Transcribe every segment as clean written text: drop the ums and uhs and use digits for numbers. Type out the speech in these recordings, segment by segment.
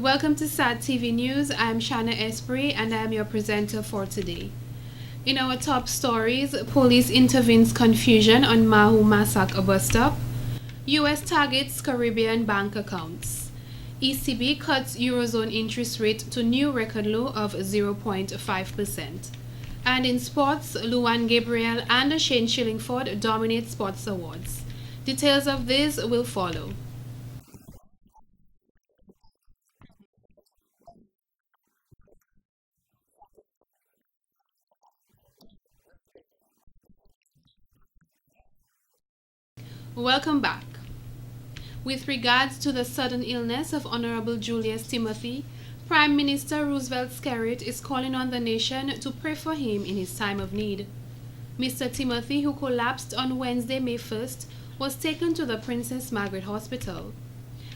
Welcome to SAT TV News. I am Shanna Esprit and I am your presenter for today. In our top stories, police intervenes confusion on Mahaut massacre bus stop. U.S. targets Caribbean bank accounts. ECB cuts Eurozone interest rate to new record low of 0.5%. And in sports, Luan Gabriel and Shane Shillingford dominate sports awards. Details of this will follow. Welcome back. With regards to the sudden illness of Honorable Julien Timothy, Prime Minister Roosevelt Skerrit is calling on the nation to pray for him in his time of need. Mr. Timothy, who collapsed on Wednesday, May 1st, was taken to the Princess Margaret Hospital.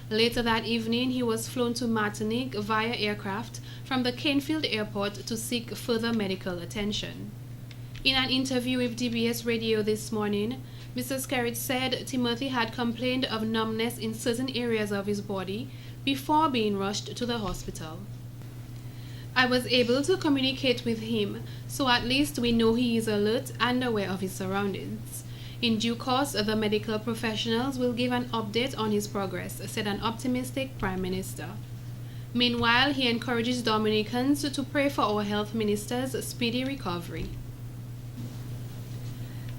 Later that evening, he was flown to Martinique via aircraft from the Canefield Airport to seek further medical attention. In an interview with DBS Radio this morning, Mr. Skerrit said Timothy had complained of numbness in certain areas of his body before being rushed to the hospital. I was able to communicate with him, so at least we know he is alert and aware of his surroundings. In due course, the medical professionals will give an update on his progress, said an optimistic Prime Minister. Meanwhile, he encourages Dominicans to pray for our health minister's speedy recovery.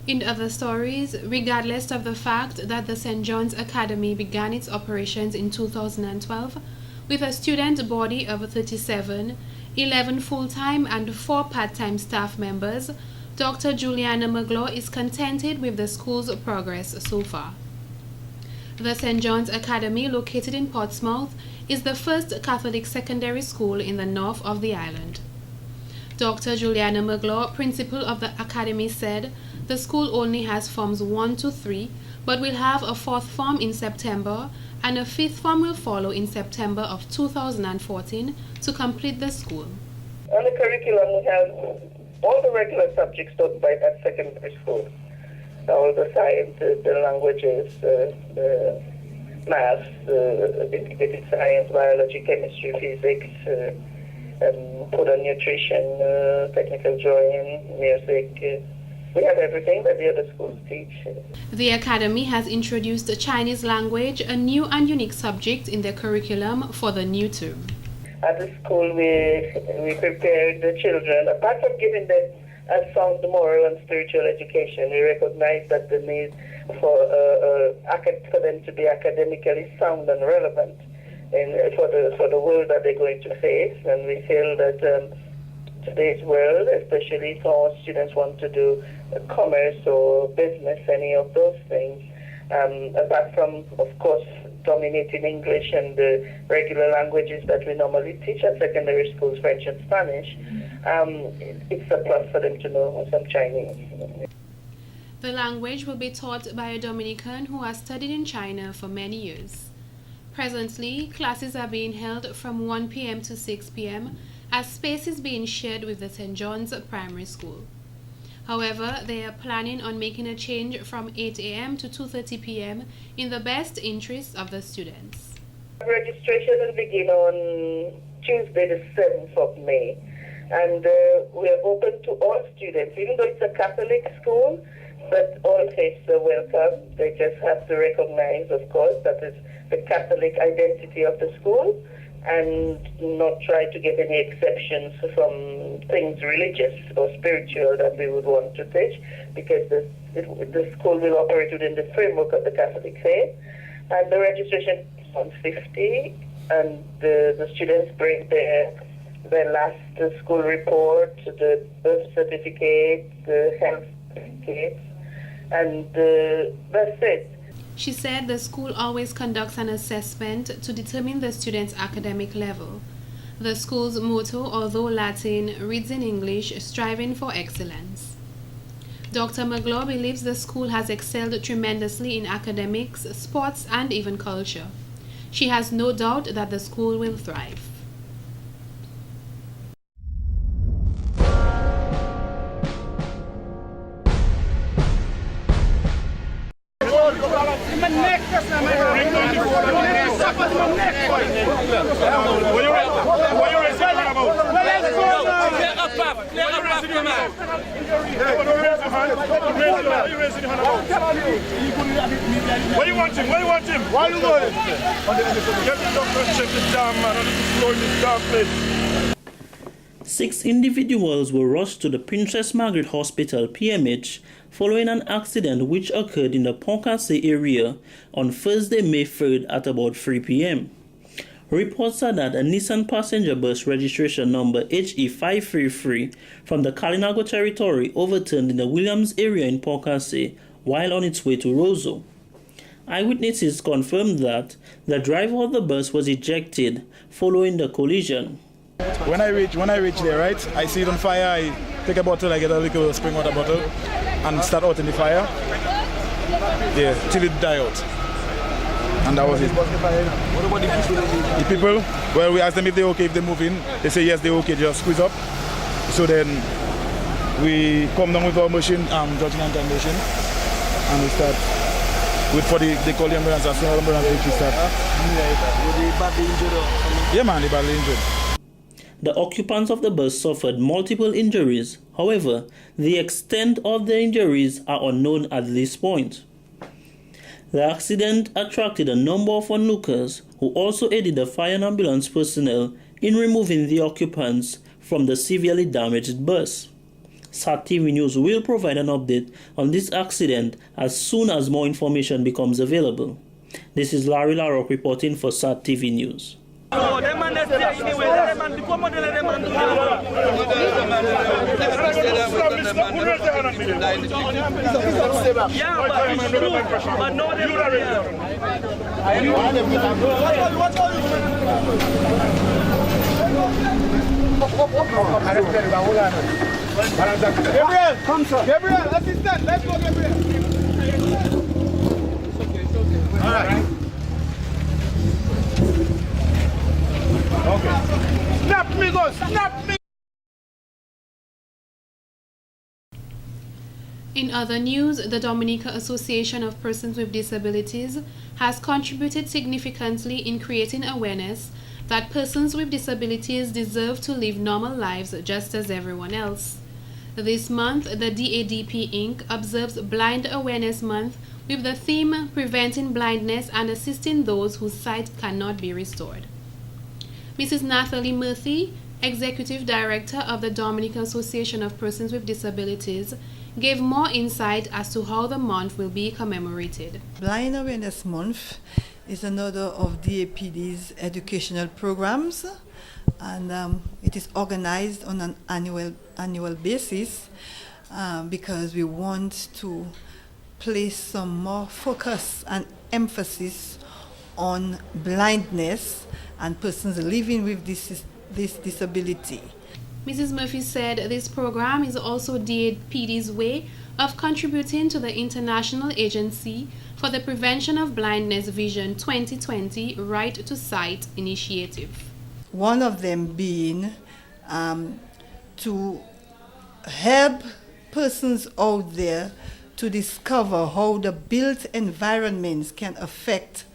In other stories, regardless of the fact that the St. John's Academy began its operations in 2012 with a student body of 37, 11 full-time and 4 part-time staff members, Dr. Julien is contented with the school's progress so far. The St. John's Academy, located in Portsmouth, is the first Catholic secondary school in the north of the island. Dr. Julien principal of the academy, said the school only has forms 1 to 3, but will have a 4th form in September and a 5th form will follow in September of 2014 to complete the school. On the curriculum, we have all the regular subjects taught by that secondary school. All the sciences, the languages, the maths, integrated science, biology, chemistry, physics, food and nutrition, technical drawing, music. We have everything that the other schools teach. The academy has introduced the Chinese language, a new and unique subject in their curriculum for the new term. At the school, we prepared the children, apart from giving them a sound moral and spiritual education, we recognize that the need for them to be academically sound and relevant for the world that they're going to face. And we feel that today's world, especially if our students want to do commerce or business, any of those things, apart from, of course, dominating English and the regular languages that we normally teach at secondary schools, French and Spanish, it's a plus for them to know some Chinese. The language will be taught by a Dominican who has studied in China for many years. Presently, classes are being held from 1 p.m. to 6 p.m. as space is being shared with the St. John's Primary School. However, they are planning on making a change from 8 a.m. to 2:30 p.m. in the best interest of the students. Registration will begin on Tuesday, the 7th of May. And we are open to all students, even though it's a Catholic school, but all faiths are welcome. They just have to recognize, of course, that it's the Catholic identity of the school and not try to get any exceptions from things religious or spiritual that we would want to teach, because the school will operate within the framework of the Catholic faith. And the registration is on 50, and the students bring their last school report, the birth certificate, the health certificate, and that's it. She said the school always conducts an assessment to determine the student's academic level. The school's motto, although Latin, reads in English, striving for excellence. Dr. believes the school has excelled tremendously in academics, sports, and even culture. She has no doubt that the school will thrive. Where you want him? Where you want him? Why you going? Get the doctor and check the damn man on the floor in this dark place. 6 individuals were rushed to the Princess Margaret Hospital, PMH, following an accident which occurred in the Poncasse area on Thursday, May 3rd at about 3 p.m. Reports are that a Nissan passenger bus registration number HE533 from the Kalinago territory overturned in the Williams area in Poncasse while on its way to Roseau. Eyewitnesses confirmed that the driver of the bus was ejected following the collision. When I reach there, right, I see it on fire. I take a bottle, I get a little spring water bottle, and start out in the fire. Yeah, till it die out. And that was it. What about the people? Well, we asked them if they're okay, if they move in. They say yes, they're okay, just squeeze up. So then we come down with our machine, judging and condition, and we start wait for they call the ambulance. As soon as the ambulance reaches, start. Were they badly injured? Yeah, man, they badly injured. The occupants of the bus suffered multiple injuries. However, the extent of the injuries are unknown at this point. The accident attracted a number of onlookers who also aided the fire and ambulance personnel in removing the occupants from the severely damaged bus. SAT TV News will provide an update on this accident as soon as more information becomes available. This is Larry Larrock reporting for SAT TV News. No, them man that's there anyway. Them man, the common them man do. Yeah, but it's true. But no, them man Gabriel, come sir. Gabriel, assistant, let's go, Gabriel. All right. Okay. Snap me, go, snap me. In other news, the Dominica Association of Persons with Disabilities has contributed significantly in creating awareness that persons with disabilities deserve to live normal lives just as everyone else. This month, the DADP Inc. observes Blind Awareness Month with the theme Preventing Blindness and Assisting Those Whose Sight Cannot Be Restored. Mrs. Nathalie Murphy, Executive Director of the Dominica Association of Persons with Disabilities, gave more insight as to how the month will be commemorated. Blind Awareness Month is another of DAPD's educational programs, and it is organized on an annual basis because we want to place some more focus and emphasis on blindness and persons living with this disability. Mrs. Murphy said this program is also DAPD's way of contributing to the International Agency for the Prevention of Blindness Vision 2020 Right to Sight initiative. One of them being to help persons out there to discover how the built environments can affect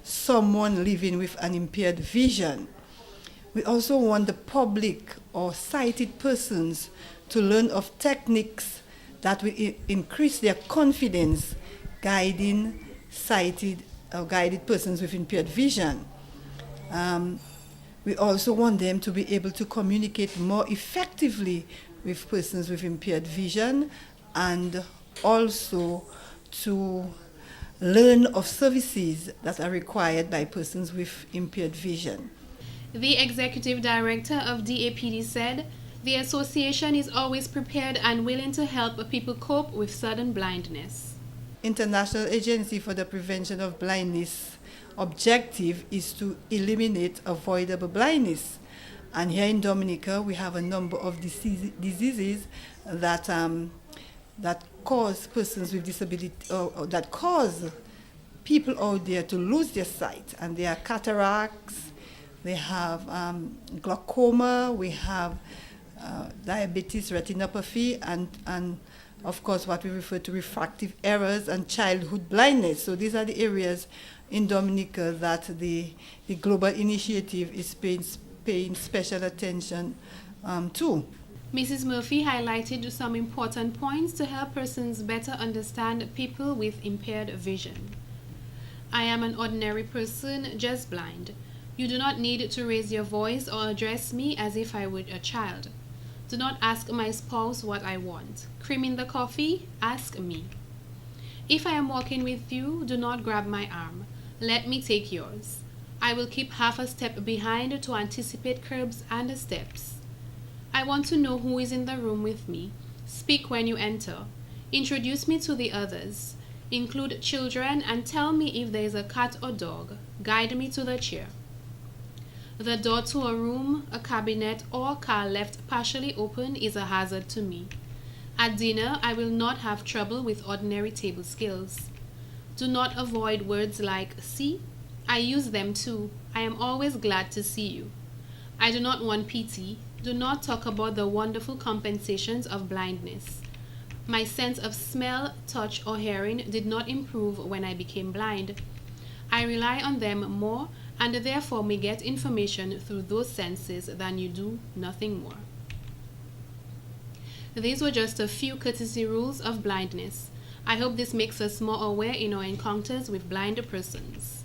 someone living with an impaired vision. We also want the public or sighted persons to learn of techniques that will increase their confidence guiding sighted or guided persons with impaired vision. We also want them to be able to communicate more effectively with persons with impaired vision, and also to learn of services that are required by persons with impaired vision. The executive director of DAPD said the association is always prepared and willing to help people cope with sudden blindness. International Agency for the Prevention of Blindness objective is to eliminate avoidable blindness. And here in Dominica, we have a number of diseases that cause persons with disability, or that cause people out there to lose their sight. And they are cataracts, they have glaucoma, we have diabetes, retinopathy, and of course what we refer to refractive errors and childhood blindness. So these are the areas in Dominica that the global initiative is paying special attention to. Mrs. Murphy highlighted some important points to help persons better understand people with impaired vision. I am an ordinary person, just blind. You do not need to raise your voice or address me as if I were a child. Do not ask my spouse what I want. Cream in the coffee? Ask me. If I am walking with you, do not grab my arm. Let me take yours. I will keep half a step behind to anticipate curbs and steps. I want to know who is in the room with me. Speak when you enter. Introduce me to the others. Include children and tell me if there is a cat or dog. Guide me to the chair. The door to a room, a cabinet, or car left partially open is a hazard to me. At dinner, I will not have trouble with ordinary table skills. Do not avoid words like see. I use them too. I am always glad to see you. I do not want pity. Do not talk about the wonderful compensations of blindness. My sense of smell, touch, or hearing did not improve when I became blind. I rely on them more and therefore may get information through those senses than you do, nothing more. These were just a few courtesy rules of blindness. I hope this makes us more aware in our encounters with blind persons.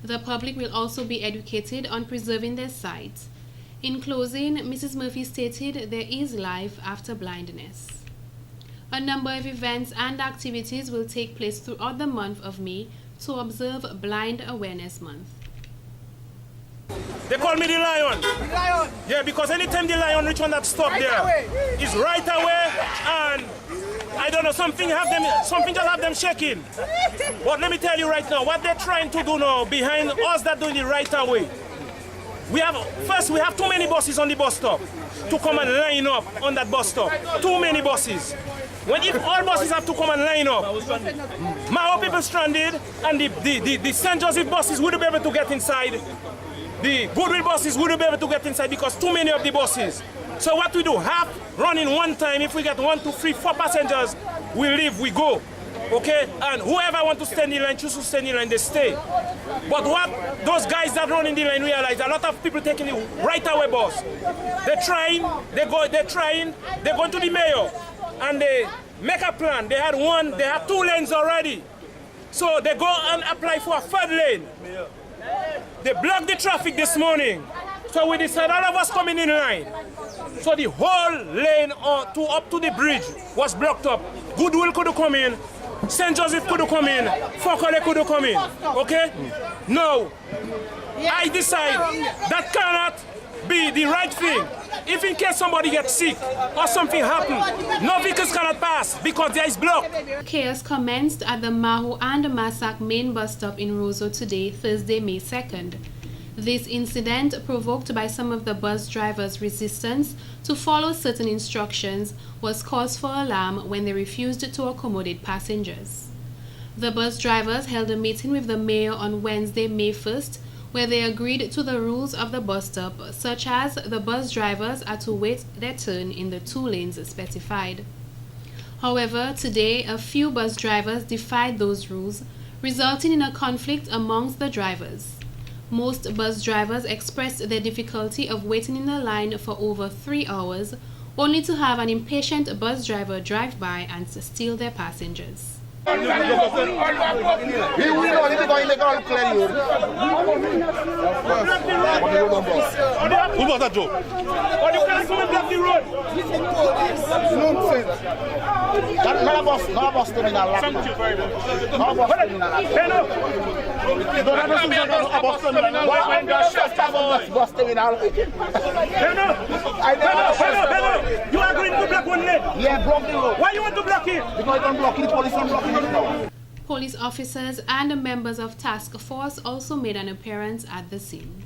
The public will also be educated on preserving their sight. In closing, Mrs. Murphy stated there is life after blindness. A number of events and activities will take place throughout the month of May to observe Blind Awareness Month. They call me the lion. The lion? Yeah, because anytime the lion reach on that stop right there, it's right away, and I don't know, something just have them shaking. But let me tell you right now, what they're trying to do now, behind us that doing it right away, we have too many buses on the bus stop to come and line up on that bus stop. Too many buses. If all buses have to come and line up, Mahaut people stranded, and the St. Joseph buses wouldn't be able to get inside. The Goodwill buses wouldn't be able to get inside because too many of the buses. So what we do, half running one time, if we get 1, 2, 3, 4 passengers, we leave, we go. Okay? And whoever want to stand in line, choose to stand in line, they stay. But what those guys that run in the line realize, a lot of people taking the right away bus. They're going to the mayor and they make a plan. They had 2 lanes already. So they go and apply for a 3rd lane. They blocked the traffic this morning. So we decided all of us coming in line. So the whole lane up to the bridge was blocked up. Goodwill could come in, St. Joseph could come in, Fokole could come in. Okay? No. I decide that cannot be the right thing. If in case somebody gets sick or something happens, no vehicles cannot pass because there is block. Chaos commenced at the Mahaut and Massac main bus stop in Roseau today, Thursday, May 2nd. This incident, provoked by some of the bus drivers' resistance to follow certain instructions, was cause for alarm when they refused to accommodate passengers. The bus drivers held a meeting with the mayor on Wednesday, May 1st, where they agreed to the rules of the bus stop, such as the bus drivers are to wait their turn in the 2 lanes specified. However, today, a few bus drivers defied those rules, resulting in a conflict amongst the drivers. Most bus drivers expressed their difficulty of waiting in a line for over 3 hours, only to have an impatient bus driver drive by and steal their passengers. Who block that joke? Or you can't come and block the road. No bus terminal. Thank you very much. No bus terminal. Bus terminal. You are going to block 1 lane? Yeah, block the road. Why you want to block it? Because don't block it, police don't block it. Police officers and members of task force also made an appearance at the scene.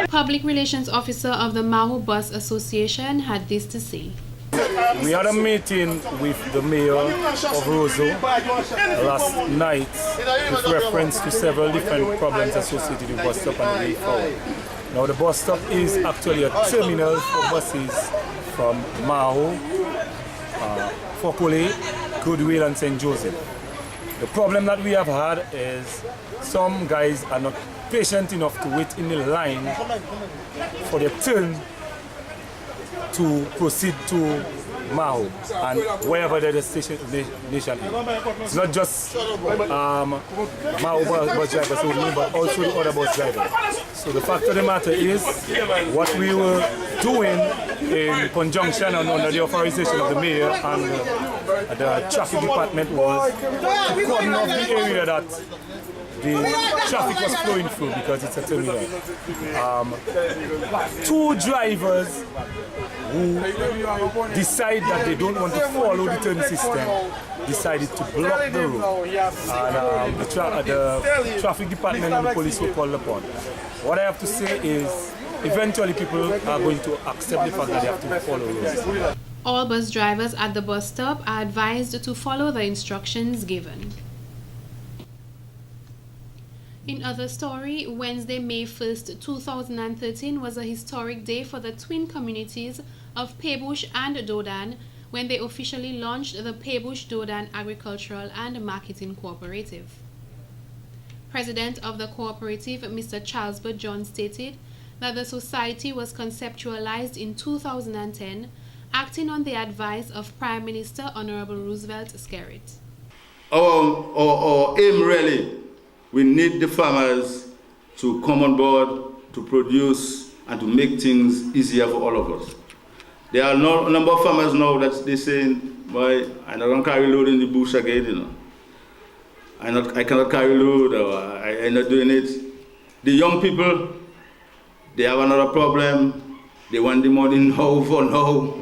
Public Relations Officer of the Mahaut Bus Association had this to say. We had a meeting with the mayor of Roosevelt last night with reference to several different problems associated with bus stop and the way forward. Now the bus stop is actually a terminal for buses from Mahaut, Fokole, Goodwill and St. Joseph. The problem that we have had is some guys are not patient enough to wait in the line for their turn to proceed to Mahaut and wherever the destination is. It's not just Mahaut bus drivers only, but also the other bus drivers. So the fact of the matter is, what we were doing in conjunction and under the authorization of the mayor and the traffic department was to cordon off the area that the traffic was flowing through because it's a terminal. Two drivers who decide that they don't want to follow the turn system decided to block the road. And the traffic department and the police were called upon. What I have to say is, eventually people are going to accept the fact that they have to follow rules. All bus drivers at the bus stop are advised to follow the instructions given. In other story, Wednesday, May 1st, 2013 was a historic day for the twin communities of Pebush and Dodan when they officially launched the Pebush-Dodan Agricultural and Marketing Cooperative. President of the cooperative, Mr. Charles John, stated that the society was conceptualized in 2010, acting on the advice of Prime Minister Honorable Roosevelt Skerrit. Our aim really, we need the farmers to come on board, to produce and to make things easier for all of us. There are a number of farmers now that they say, boy, I don't carry load in the bush again, you know. I cannot carry load, or I'm not doing it. The young people, they have another problem. They want the money now for now,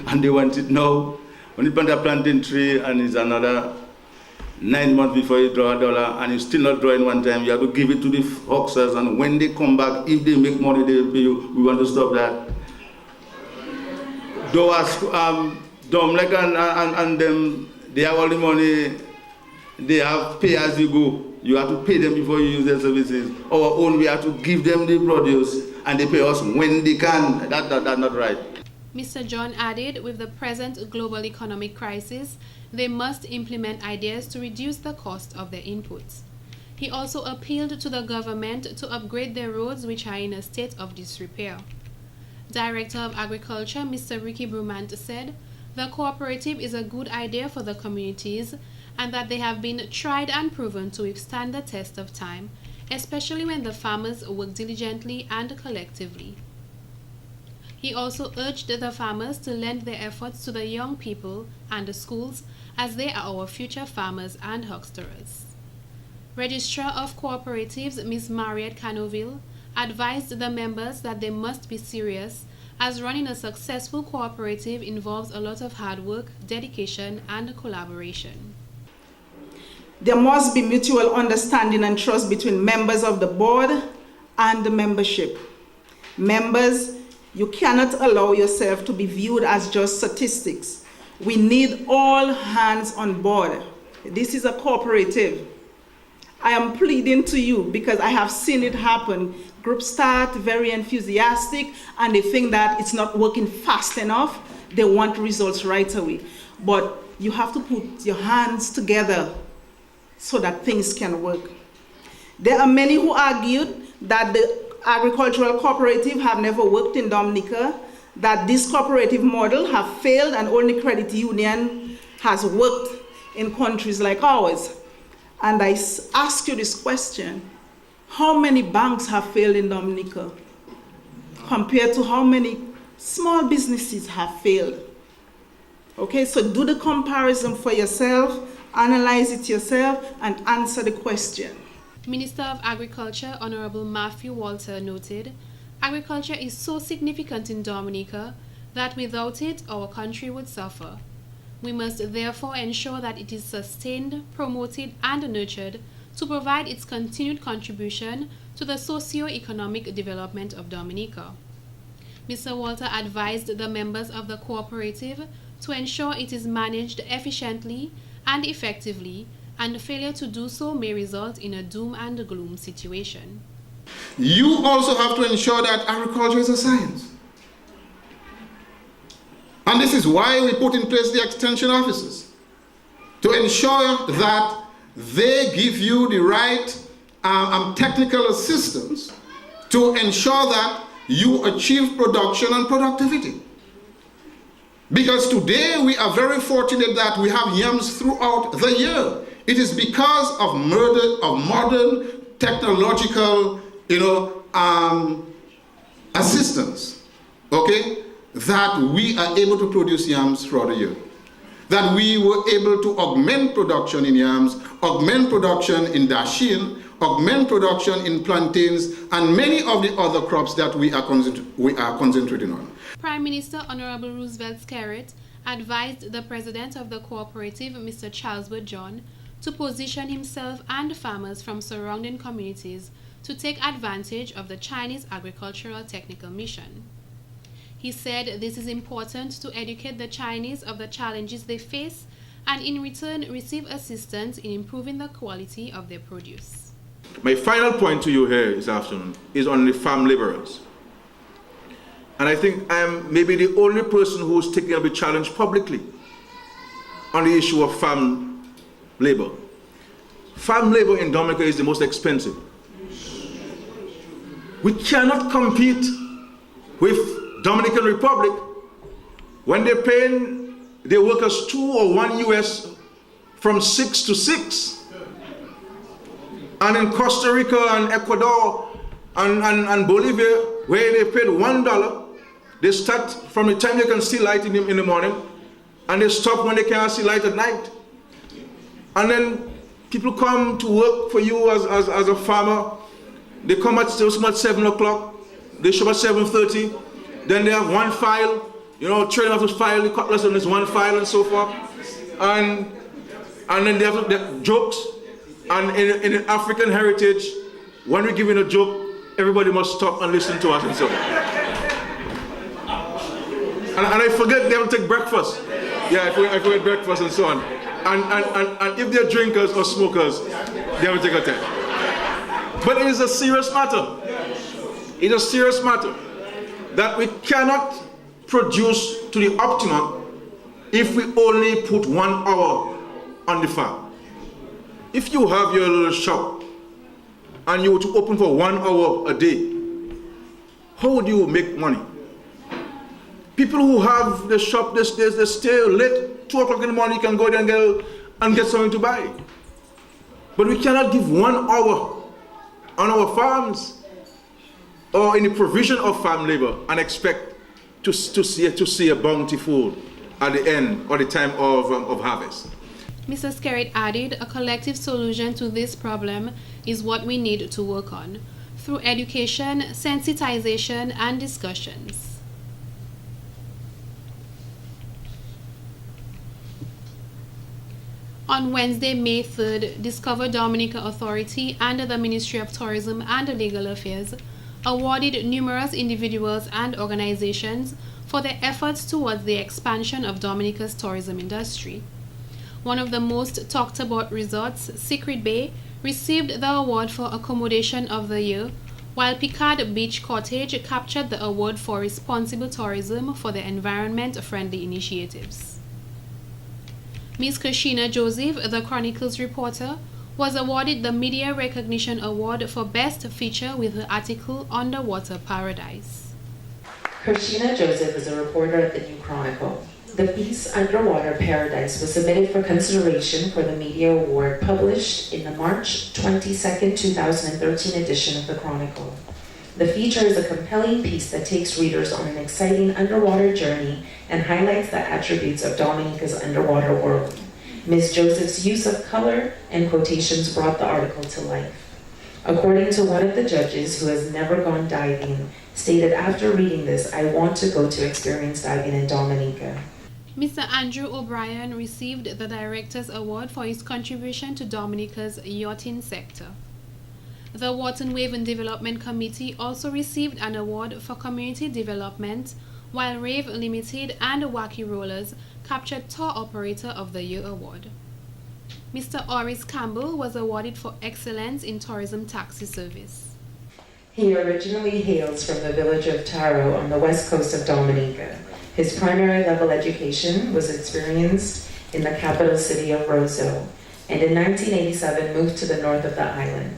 and they want it now. When you plant a planting tree and it's another 9 months before you draw $1 and you still not drawing one time, you have to give it to the hoxers, and when they come back, if they make money, they'll pay you. We want to stop that. Dominica and them, they have all the money, they have pay as you go. You have to pay them before you use their services. Our own, we have to give them the produce and they pay us when they can. That's not right. Mr. John added, with the present global economic crisis, they must implement ideas to reduce the cost of their inputs. He also appealed to the government to upgrade their roads which are in a state of disrepair. Director of Agriculture, Mr. Ricky Brumant, said the cooperative is a good idea for the communities and that they have been tried and proven to withstand the test of time, especially when the farmers work diligently and collectively. He also urged the farmers to lend their efforts to the young people and the schools, as they are our future farmers and hucksterers. Registrar of Cooperatives, Ms. Mariet Canoville, advised the members that they must be serious, as running a successful cooperative involves a lot of hard work, dedication, and collaboration. There must be mutual understanding and trust between members of the board and the membership. Members, you cannot allow yourself to be viewed as just statistics. We need all hands on board. This is a cooperative. I am pleading to you because I have seen it happen. Groups start very enthusiastic and they think that it's not working fast enough. They want results right away. But you have to put your hands together so that things can work. There are many who argued that the agricultural cooperative have never worked in Dominica, that this cooperative model have failed and only credit union has worked in countries like ours. And I ask you this question, how many banks have failed in Dominica compared to how many small businesses have failed? Okay, so do the comparison for yourself, analyze it yourself, and answer the question. Minister of Agriculture, Honorable Matthew Walter, noted, agriculture is so significant in Dominica that without it, our country would suffer. We must therefore ensure that it is sustained, promoted, and nurtured to provide its continued contribution to the socio-economic development of Dominica. Mr. Walter advised the members of the cooperative to ensure it is managed efficiently and effectively, and failure to do so may result in a doom and gloom situation. You also have to ensure that agriculture is a science. And this is why we put in place the extension officers, to ensure that they give you the right technical assistance to ensure that you achieve production and productivity. Because today we are very fortunate that we have yams throughout the year. It is because of modern technological, assistance, okay, that we are able to produce yams throughout the year. That we were able to augment production in yams, augment production in dashin, augment production in plantains, and many of the other crops that we are concentrating on. Prime Minister Honorable Roosevelt Skerrit advised the president of the cooperative, Mr. Charlesworth John, to position himself and farmers from surrounding communities to take advantage of the Chinese Agricultural Technical Mission. He said this is important to educate the Chinese of the challenges they face and in return receive assistance in improving the quality of their produce. My final point to you here this afternoon is on the farm laborers. And I think I am maybe the only person who's taking up the challenge publicly on the issue of farm labor. Farm labor in Dominica is the most expensive. We cannot compete with Dominican Republic when they're paying their workers $2 or $1 US from 6 to 6. And in Costa Rica and Ecuador and Bolivia, where they paid $1, they start from the time they can see light in the morning, and they stop when they can't see light at night. And then people come to work for you as a farmer. They come at 7 o'clock, they show up at 7:30, then they have one file, train them to file the cutlass on this one file and so forth. And then they have the jokes. And in African heritage, when we're giving a joke, everybody must stop and listen to us and so on. And I forget they have to take breakfast. Yeah, I forget breakfast and so on. And if they're drinkers or smokers, they have to take a test. But it is a serious matter. It is a serious matter that we cannot produce to the optimum if we only put 1 hour on the farm. If you have your little shop and you were to open for 1 hour a day, how would you make money? People who have the shop, they stay late, 2 o'clock in the morning, you can go there and get something to buy. But we cannot give 1 hour on our farms or in the provision of farm labor and expect to see a bountiful at the end or the time of harvest. Mr. Skerrit added, a collective solution to this problem is what we need to work on, through education, sensitization, and discussions. On Wednesday, May 3rd, Discover Dominica Authority and the Ministry of Tourism and Legal Affairs awarded numerous individuals and organizations for their efforts towards the expansion of Dominica's tourism industry. One of the most talked about resorts, Secret Bay, received the award for Accommodation of the Year, while Picard Beach Cottage captured the award for Responsible Tourism for their environment-friendly initiatives. Ms. Christina Joseph, the Chronicles reporter, was awarded the Media Recognition Award for Best Feature with her article Underwater Paradise. Christina Joseph is a reporter at the New Chronicle. The piece Underwater Paradise was submitted for consideration for the Media Award published in the March 22, 2013 edition of the Chronicle. The feature is a compelling piece that takes readers on an exciting underwater journey and highlights the attributes of Dominica's underwater world. Ms. Joseph's use of color and quotations brought the article to life. According to one of the judges who has never gone diving, stated after reading this, I want to go to experience diving in Dominica. Mr. Andrew O'Brien received the Director's Award for his contribution to Dominica's yachting sector. The Wharton Waven Development Committee also received an award for community development while Rave Limited and Wacky Rollers captured Tour Operator of the Year award. Mr. Oris Campbell was awarded for excellence in tourism taxi service. He originally hails from the village of Taro on the west coast of Dominica. His primary level education was experienced in the capital city of Roseau, and in 1987 moved to the north of the island,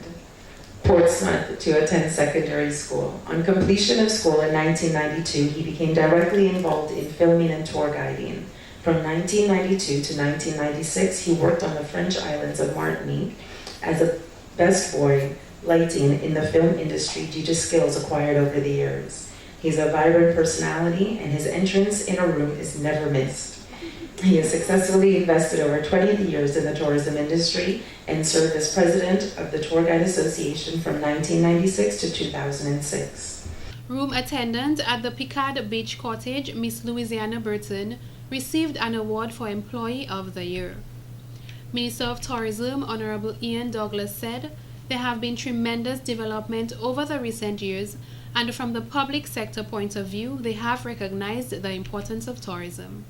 Portsmouth, to attend secondary school. On completion of school in 1992, he became directly involved in filming and tour guiding. From 1992 to 1996, he worked on the French islands of Martinique as a best boy lighting in the film industry due to skills acquired over the years. He's a vibrant personality, and his entrance in a room is never missed. He has successfully invested over 20 years in the tourism industry and served as president of the Tour Guide Association from 1996 to 2006. Room attendant at the Picard Beach Cottage, Miss Louisiana Burton, received an award for Employee of the Year. Minister of Tourism, Honorable Ian Douglas, said there have been tremendous development over the recent years, and from the public sector point of view, they have recognized the importance of tourism.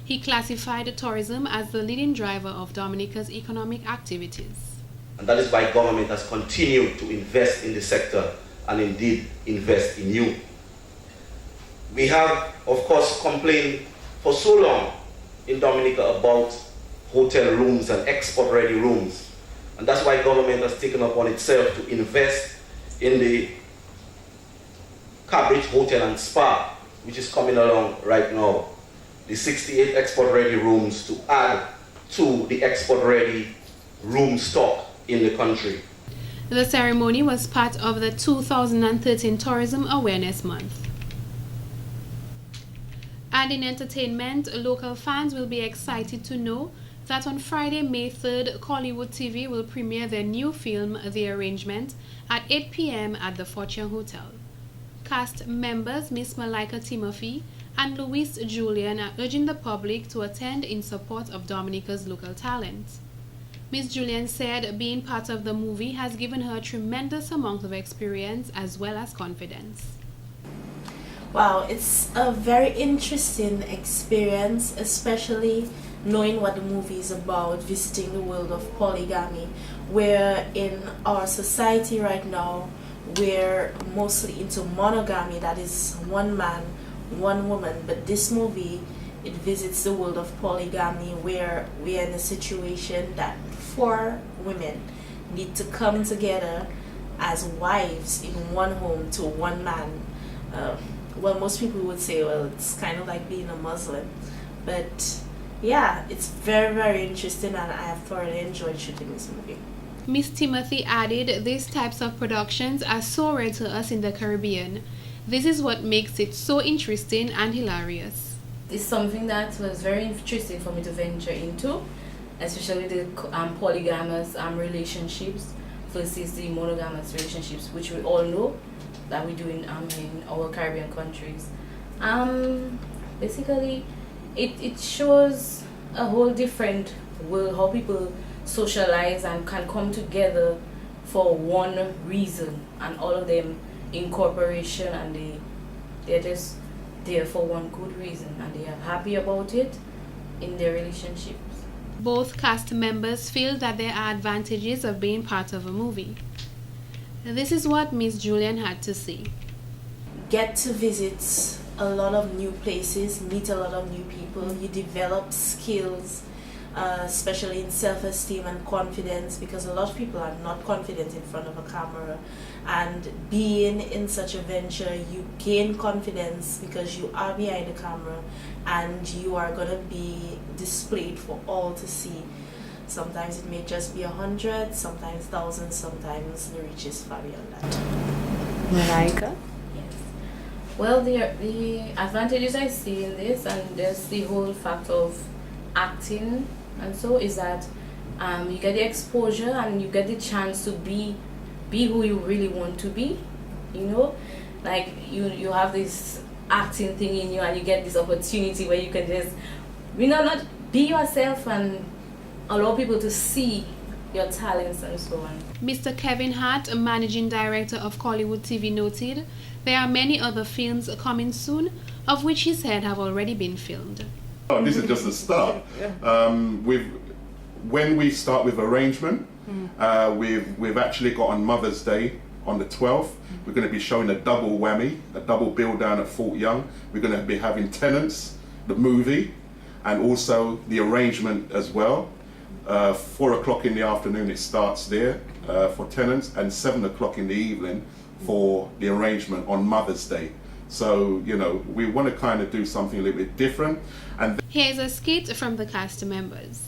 He classified tourism as the leading driver of Dominica's economic activities. And that is why government has continued to invest in the sector and indeed invest in you. We have, of course, complained for so long in Dominica about hotel rooms and export-ready rooms. And that's why government has taken upon itself to invest in the Cabridge Hotel and Spa, which is coming along right now. The 68 export-ready rooms to add to the export-ready room stock in the country. The ceremony was part of the 2013 Tourism Awareness Month. And in entertainment, local fans will be excited to know that on Friday, May 3rd, Collywood TV will premiere their new film, The Arrangement, at 8 p.m. at the Fortune Hotel. Cast members Miss Malika Timothy and Louise Julien are urging the public to attend in support of Dominica's local talent. Miss Julien said being part of the movie has given her a tremendous amount of experience as well as confidence. Wow, it's a very interesting experience, especially knowing what the movie is about, visiting the world of polygamy, where in our society right now, we're mostly into monogamy, that is one man, one woman, but this movie, it visits the world of polygamy, where we are in a situation that 4 women need to come together as wives in one home to one man. Well, most people would say, well, it's kind of like being a Muslim, but yeah, it's very, very interesting, and I have thoroughly enjoyed shooting this movie. Miss Timothy added, these types of productions are so rare to us in the Caribbean. This is what makes it so interesting and hilarious. It's something that was very interesting for me to venture into, especially the polygamous relationships versus the monogamous relationships, which we all know that we do in our Caribbean countries. Basically, it shows a whole different world, how people socialize and can come together for one reason, and all of them in cooperation, and they're just there for one good reason, and they are happy about it in their relationships. Both cast members feel that there are advantages of being part of a movie. This is what Miss Julien had to say. Get to visit a lot of new places, meet a lot of new people, you develop skills, especially in self-esteem and confidence, because a lot of people are not confident in front of a camera, and being in such a venture, you gain confidence because you are behind the camera and you are going to be displayed for all to see. Sometimes it may just be 100, sometimes thousands, sometimes the reach is far beyond that. Malika? Yes. Well, the advantages I see in this, and there's the whole fact of acting, and so is that you get the exposure and you get the chance to be who you really want to be, you know, like you have this acting thing in you, and you get this opportunity where you can just, you know, not be yourself and allow people to see your talents and so on. Mr. Kevin Hart, managing director of Collywood TV, noted there are many other films coming soon, of which he said have already been filmed. Oh, this is just the start. When we start with arrangement, we've actually got on Mother's Day on the 12th, we're going to be showing a double whammy, a double bill down at Fort Young. We're going to be having Tenants, the movie, and also the arrangement as well. 4 o'clock in the afternoon it starts there for Tenants, and 7 o'clock in the evening for the arrangement on Mother's Day. So, you know, we want to kind of do something a little bit different. And here's a skit from the cast members.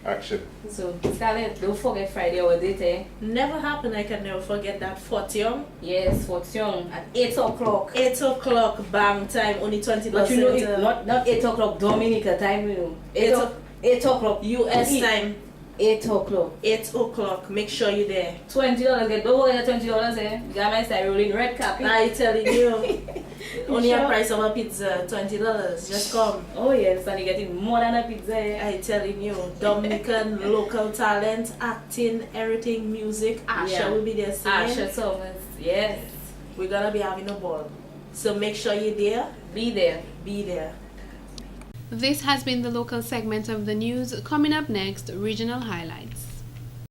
Action. So, Skerrit, don't forget Friday our date, eh? Never happened, I can never forget that. Fort Young. Yes, Fort Young at 8 o'clock. 8 o'clock, bang time, only 20%. But you know, it's not 8 o'clock Dominica time, you know. 8 o'clock US time. 8 o'clock. 8 o'clock, make sure you're there. $20, get don't forget $20, eh? You got my style rolling red carpet. I telling you. Only a price of a pizza, $20. Just come. Oh yes, and you're getting more than a pizza. I telling you, Dominican local talent, acting, everything, music. Asha will be there singing. Asha songs, yes. We're gonna be having a ball. So make sure you're there. Be there. Be there. This has been the local segment of the news. Coming up next, regional highlights.